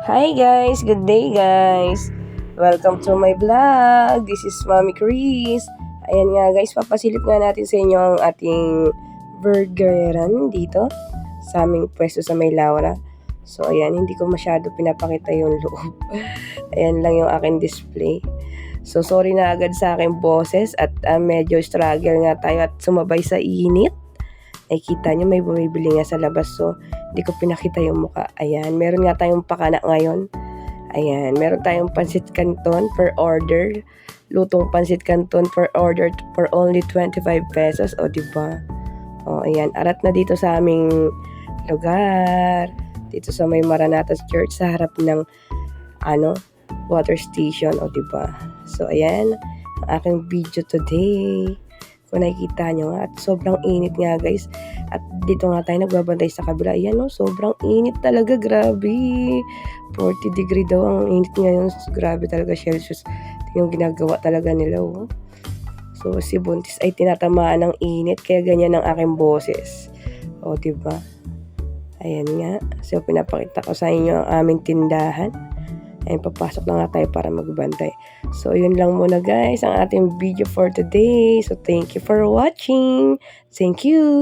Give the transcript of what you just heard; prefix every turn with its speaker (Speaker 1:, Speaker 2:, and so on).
Speaker 1: Hi guys! Good day guys! Welcome to my vlog! This is Mami Chris. Ayan nga guys, papasilip nga natin sa inyo ang ating burgeran dito sa aming pwesto sa May Laura. So ayan, hindi ko masyado pinapakita yung loob. Ayan lang yung aking display. So sorry na agad sa aking boses at medyo struggle nga tayo at sumabay sa init. Nakikita nyo may bumibili nga sa labas, so hindi ko pinakita yung mukha. Ayan, meron nga tayong pakana ngayon. Ayan, meron tayong pansit canton per order. Lutong pansit canton per order for only 25 pesos. O, diba? O, ayan, arat na dito sa aming lugar. Dito sa may Maranatas Church sa harap ng water station. O, diba? So, ayan, ang aking video today. Kung nakikita nyo nga, at sobrang init nga guys. At dito nga tayo nagbabantay sa kabila. Ayan o, sobrang init talaga, grabe. 40 degree daw ang init ngayon. Grabe talaga, Celsius. Yung ginagawa talaga nila o. So si Buntis ay tinatamaan ng init, kaya ganyan ang aking boses. O, diba? Ayan nga. So pinapakita ko sa inyo ang aming tindahan. Ayun, papasok na nga tayo para magbantay. So, yun lang muna guys, ang ating video for today. So, thank you for watching. Thank you.